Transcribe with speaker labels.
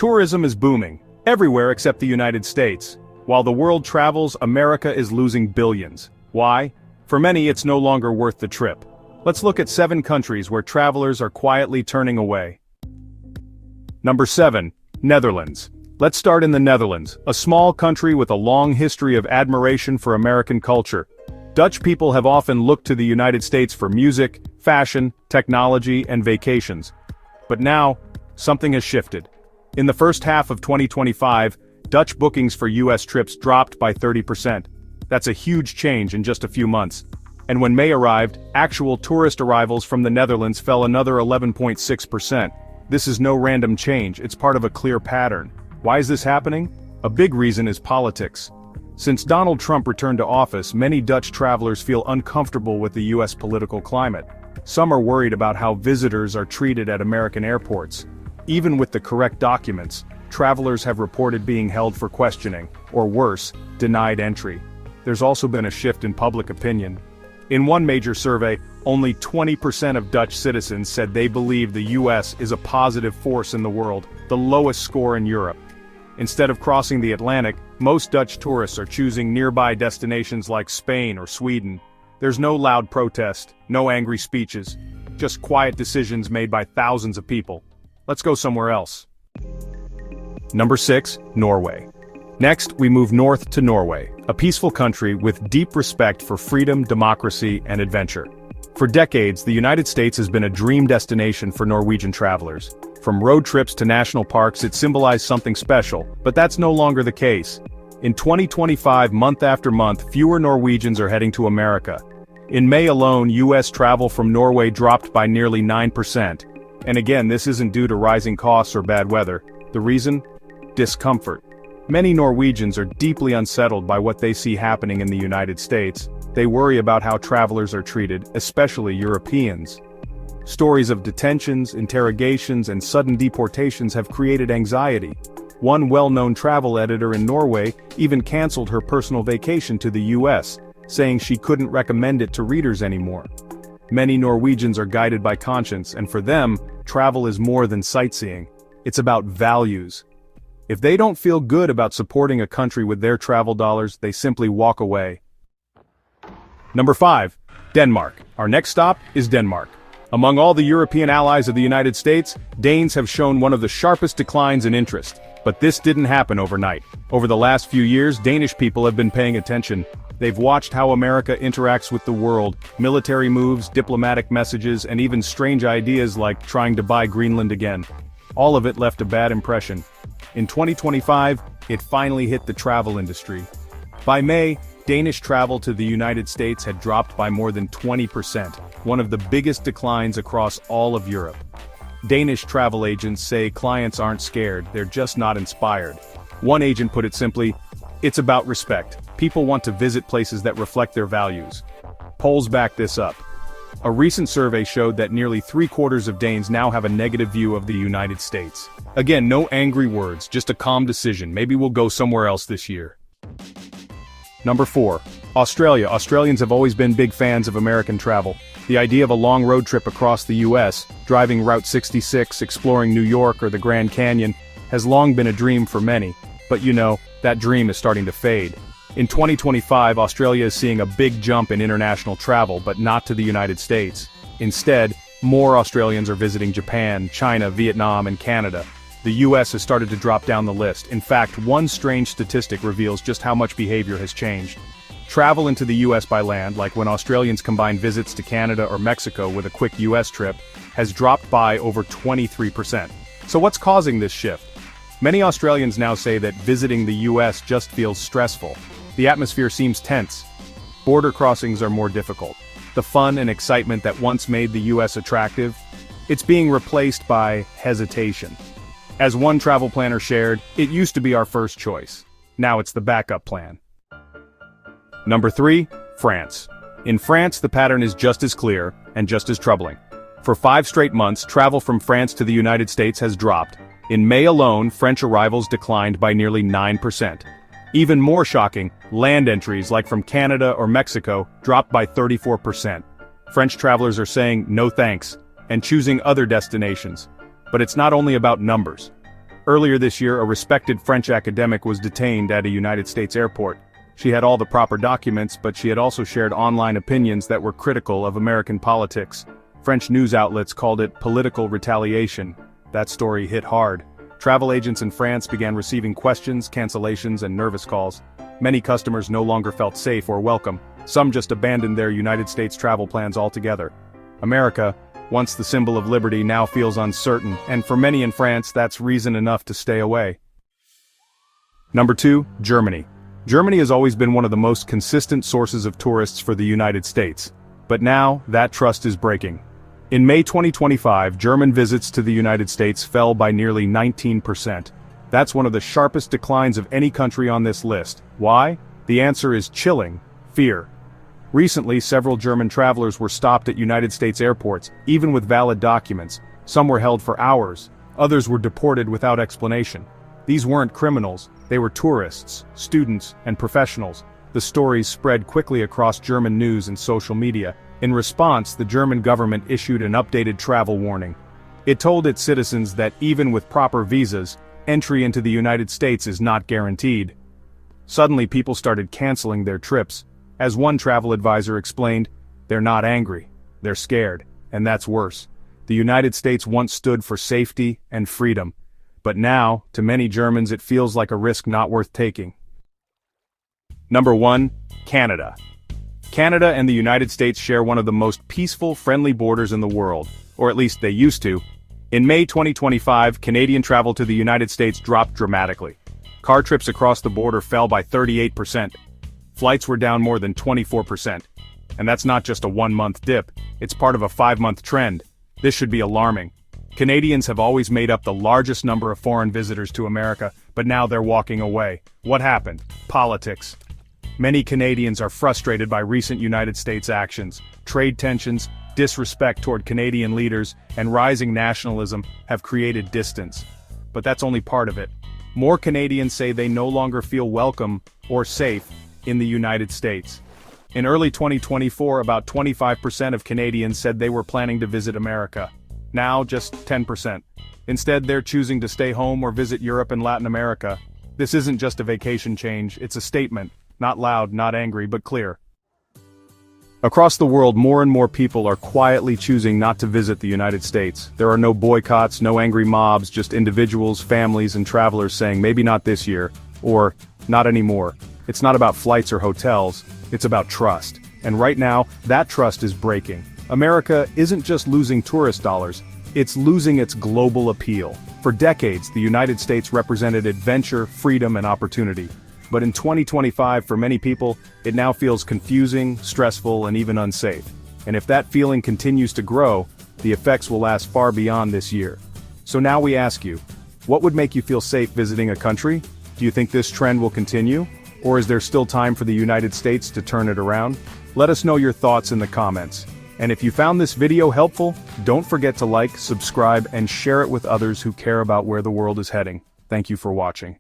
Speaker 1: Tourism is booming, everywhere except the United States. While the world travels, America is losing billions. Why? For many, it's no longer worth the trip. Let's look at 7 countries where travelers are quietly turning away. Number 7. Netherlands. Let's start in the Netherlands, a small country with a long history of admiration for American culture. Dutch people have often looked to the United States for music, fashion, technology, and vacations. But now, something has shifted. In the first half of 2025, Dutch bookings for U.S. trips dropped by 30%. That's a huge change in just a few months. And when May arrived, actual tourist arrivals from the Netherlands fell another 11.6%. This is no random change, it's part of a clear pattern. Why is this happening? A big reason is politics. Since Donald Trump returned to office, many Dutch travelers feel uncomfortable with the U.S. political climate. Some are worried about how visitors are treated at American airports. Even with the correct documents, travelers have reported being held for questioning, or worse, denied entry. There's also been a shift in public opinion. In one major survey, only 20% of Dutch citizens said they believe the U.S. is a positive force in the world, the lowest score in Europe. Instead of crossing the Atlantic, most Dutch tourists are choosing nearby destinations like Spain or Sweden. There's no loud protest, no angry speeches, just quiet decisions made by thousands of people. Let's go somewhere else. Number 6, Norway. Next, we move north to Norway, a peaceful country with deep respect for freedom, democracy, and adventure. For decades, the United States has been a dream destination for Norwegian travelers. From road trips to national parks, it symbolized something special, but that's no longer the case. In 2025, month after month, fewer Norwegians are heading to America. In May alone, U.S. travel from Norway dropped by nearly 9%. And again, this isn't due to rising costs or bad weather. The reason? Discomfort. Many Norwegians are deeply unsettled by what they see happening in the United States. They worry about how travelers are treated, especially Europeans. Stories of detentions, interrogations, and sudden deportations have created anxiety. One well-known travel editor in Norway even canceled her personal vacation to the U.S., saying she couldn't recommend it to readers anymore. Many Norwegians are guided by conscience, and for them, travel is more than sightseeing. It's about values. If they don't feel good about supporting a country with their travel dollars, they simply walk away. Number 5. Denmark. Our next stop is Denmark. Among all the European allies of the United States, Danes have shown one of the sharpest declines in interest. But this didn't happen overnight. Over the last few years, Danish people have been paying attention. They've watched how America interacts with the world, military moves, diplomatic messages, and even strange ideas like trying to buy Greenland again. All of it left a bad impression. In 2025, it finally hit the travel industry. By May, Danish travel to the United States had dropped by more than 20%, one of the biggest declines across all of Europe. Danish travel agents say clients aren't scared, they're just not inspired. One agent put it simply, "It's about respect. People want to visit places that reflect their values." Polls back this up. A recent survey showed that nearly 3/4 of Danes now have a negative view of the United States. Again, no angry words, just a calm decision. Maybe we'll go somewhere else this year. Number 4. Australia. Australians have always been big fans of American travel. The idea of a long road trip across the U.S., driving Route 66, exploring New York or the Grand Canyon, has long been a dream for many. But you know, that dream is starting to fade. In 2025, Australia is seeing a big jump in international travel, but not to the United States. Instead, more Australians are visiting Japan, China, Vietnam, and Canada. The U.S. has started to drop down the list. In fact, one strange statistic reveals just how much behavior has changed. Travel into the U.S. by land, like when Australians combine visits to Canada or Mexico with a quick U.S. trip, has dropped by over 23%. So what's causing this shift? Many Australians now say that visiting the U.S. just feels stressful. The atmosphere seems tense. Border crossings are more difficult. The fun and excitement that once made the U.S. attractive, it's being replaced by hesitation. As one travel planner shared, it used to be our first choice. Now it's the backup plan. Number 3, France. In France, the pattern is just as clear and just as troubling. For 5 straight months, travel from France to the United States has dropped. In May alone, French arrivals declined by nearly 9%. Even more shocking, land entries like from Canada or Mexico dropped by 34%. French travelers are saying no thanks and choosing other destinations. But it's not only about numbers. Earlier this year, a respected French academic was detained at a United States airport. She had all the proper documents, but she had also shared online opinions that were critical of American politics. French news outlets called it political retaliation. That story hit hard. Travel agents in France began receiving questions, cancellations, and nervous calls. Many customers no longer felt safe or welcome. Some just abandoned their United States travel plans altogether. America, once the symbol of liberty, now feels uncertain, and for many in France, that's reason enough to stay away. Number 2, Germany. Germany has always been one of the most consistent sources of tourists for the United States. But now, that trust is breaking. In May 2025, German visits to the United States fell by nearly 19%. That's one of the sharpest declines of any country on this list. Why? The answer is chilling: fear. Recently, several German travelers were stopped at United States airports, even with valid documents. Some were held for hours. Others were deported without explanation. These weren't criminals, they were tourists, students, and professionals. The stories spread quickly across German news and social media. In response, the German government issued an updated travel warning. It told its citizens that even with proper visas, entry into the United States is not guaranteed. Suddenly, people started canceling their trips. As one travel advisor explained, they're not angry, they're scared, and that's worse. The United States once stood for safety and freedom. But now, to many Germans, it feels like a risk not worth taking. Number 1, Canada. Canada and the United States share one of the most peaceful, friendly borders in the world, or at least they used to. In May 2025, Canadian travel to the United States dropped dramatically. Car trips across the border fell by 38%. Flights were down more than 24%. And that's not just a one-month dip, it's part of a 5-month trend. This should be alarming. Canadians have always made up the largest number of foreign visitors to America, but now they're walking away. What happened? Politics. Many Canadians are frustrated by recent United States actions. Trade tensions, disrespect toward Canadian leaders, and rising nationalism have created distance. But that's only part of it. More Canadians say they no longer feel welcome or safe in the United States. In early 2024, about 25% of Canadians said they were planning to visit America. Now, just 10%. Instead, they're choosing to stay home or visit Europe and Latin America. This isn't just a vacation change, it's a statement. Not loud, not angry, but clear. Across the world, more and more people are quietly choosing not to visit the United States. There are no boycotts, no angry mobs, just individuals, families, and travelers saying maybe not this year, or not anymore. It's not about flights or hotels, it's about trust. And right now, that trust is breaking. America isn't just losing tourist dollars, it's losing its global appeal. For decades, the United States represented adventure, freedom, and opportunity. But in 2025, for many people, it now feels confusing, stressful, and even unsafe. And if that feeling continues to grow, the effects will last far beyond this year. So now we ask you, what would make you feel safe visiting a country? Do you think this trend will continue? Or is there still time for the United States to turn it around? Let us know your thoughts in the comments. And if you found this video helpful, don't forget to like, subscribe, and share it with others who care about where the world is heading. Thank you for watching.